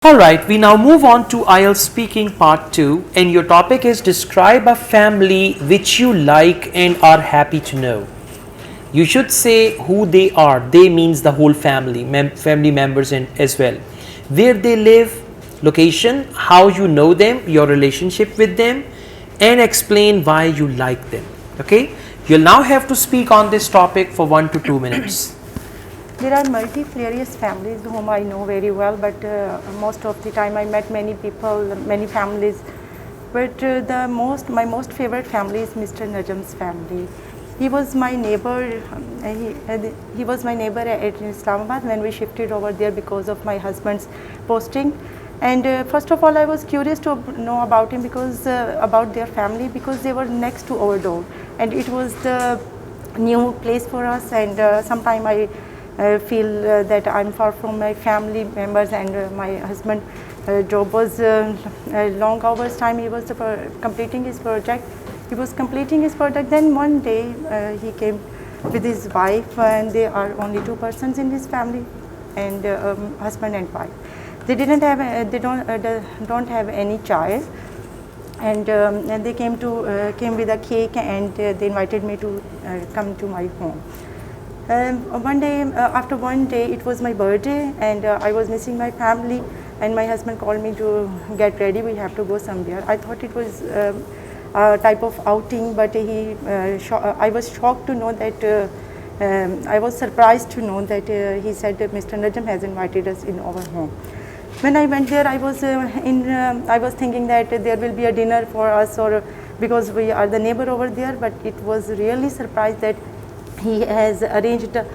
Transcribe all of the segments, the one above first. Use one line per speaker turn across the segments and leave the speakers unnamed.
Alright, we now move on to Ielts speaking part 2, and your topic is describe a family which you like and are happy to know. You should say who they are. They means the whole family, family members as well. Where they live, location, how you know them, your relationship with them, and explain why you like them. Okay? You'll now have to speak on this topic for 1 to 2 minutes.
There are multifarious families whom I know very well, but most of the time I met many people, many families. But my most favorite family is Mr. Najam's family. He was my neighbor. He was my neighbor at Islamabad when we shifted over there because of my husband's posting. And first of all, I was curious to know about him because about their family because they were next to our door, and it was the new place for us. And sometime I feel that I'm far from my family members, and my husband job was long hours time. He was completing his project. He was completing his project. Then one day he came with his wife, and they are only two persons in his family, and husband and wife. They didn't have they don't have any child, and they came with a cake, and they invited me to come to my home. One day, after one day, it was my birthday, and I was missing my family, and my husband called me to get ready, we have to go somewhere. I thought it was a type of outing, but I was shocked to know that, I was surprised to know that he said that Mr. Najam has invited us in our home. When I went there, I was thinking that there will be a dinner for us, or because we are the neighbor over there, but it was really surprised that he has arranged a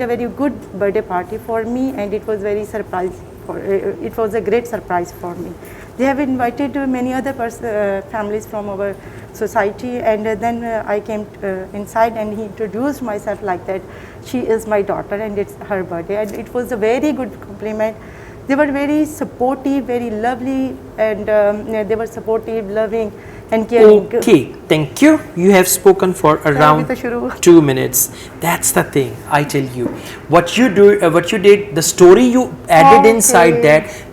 very good birthday party for me, and it was very it was a great surprise for me. They have invited many other families from our society, and then I came inside, and he introduced myself like that. She is my daughter, and it's her birthday, and it was a very good compliment. They were very supportive, very lovely, and they were supportive, loving, and caring.
Okay, thank you. You have spoken for around 2 minutes. That's the thing. I tell you, what you did, the story you added inside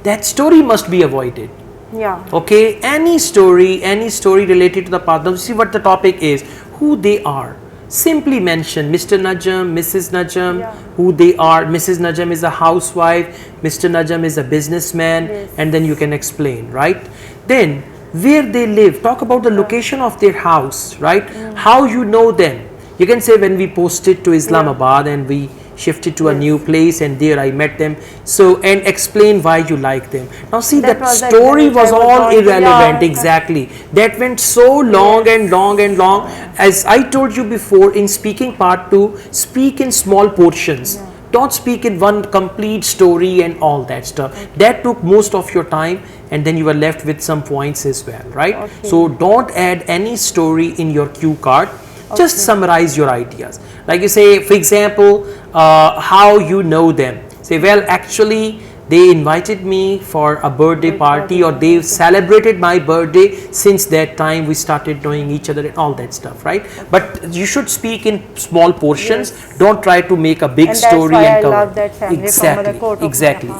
that story must be avoided.
Yeah.
Okay. Any story related to the partner. See what the topic is. Who they are. Simply mention Mr. Najam, Mrs. Najam, who they are. Mrs. Najam is a housewife. Mr. Najam is a businessman, and then you can explain, right? Then where they live, talk about the location of their house, right? How you know them. You can say when we posted to Islamabad and we shifted to a new place, and there I met them. So, and explain why you like them. Now see, that story was all irrelevant. Exactly. That went so long and long and long. As I told you before, in speaking part 2, speak in small portions. Don't speak in one complete story and all that stuff. That took most of your time, and then you were left with some points as well, right? So don't add any story in your cue card. Just summarize your ideas. Like you say, for example, how you know them. Say, well, actually, they invited me for a birthday party, or they celebrated my birthday. Since that time, we started knowing each other and all that stuff, right? But you should speak in small portions. Don't try to make a big story and cover.
I love that family.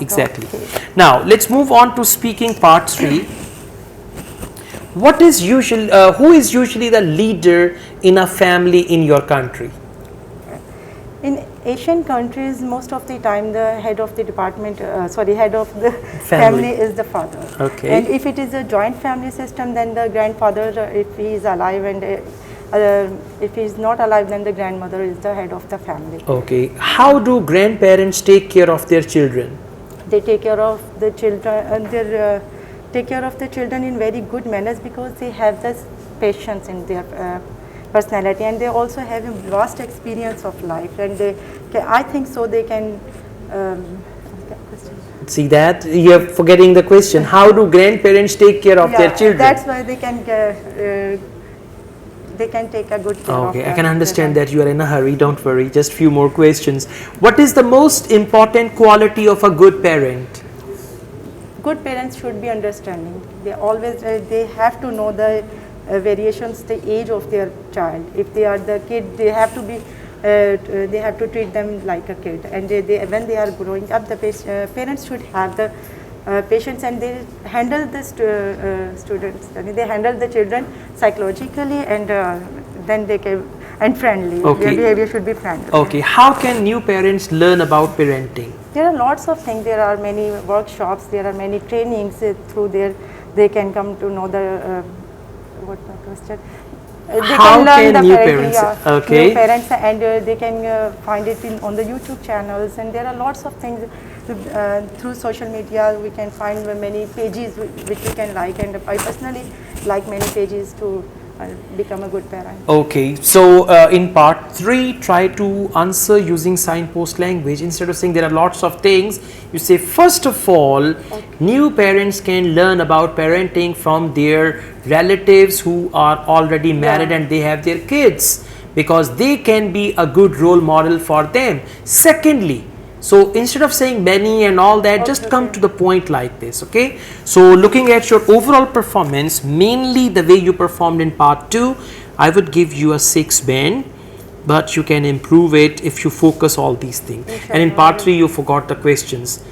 Exactly. Now, let's move on to speaking part 3. What is who is usually the leader in a family in your country?
In Asian countries, most of the time the head of the department, head of the family is the father.
Okay.
And if it is a joint family system, then the grandfather, if he is alive, and if he is not alive, then the grandmother is the head of the family.
Okay. How do grandparents take care of their children?
They take care of the children, take care of the children in very good manners, because they have this patience in their personality, and they also have a vast experience of life, and I think so they can
see that you're forgetting the question. How do grandparents take care of their children?
That's why they can take a good care of
them. I can understand that you are in a hurry. Don't worry, just few more questions. What is the most important quality of a good parent?
Good parents should be understanding. They always they have to know the variations, the age of their child. If they are the kid, they have to be they have to treat them like a kid, and when they are growing up, the parents should have the patience, and they handle the students. I mean, they handle the children psychologically, and then they can and friendly.
Okay.
Their behavior should be friendly.
Okay, how can new parents learn about parenting?
There are lots of things. There are many workshops. There are many trainings through there. They can come to know the what my question. They
How can
the
new
parenting,
parents- okay.
new parents, and they can find it on the YouTube channels, and there are lots of things through social media. We can find many pages which we can like, and I personally like many pages to become a good parent.
Okay, so in part 3, try to answer using signpost language. Instead of saying there are lots of things, you say first of all, new parents can learn about parenting from their relatives who are already married and they have their kids, because they can be a good role model for them. Secondly, so instead of saying many and all that, just come to the point like this, okay? So looking at your overall performance, mainly the way you performed in part 2, I would give you a 6 band, but you can improve it if you focus all these things. And in part 3, you forgot the questions.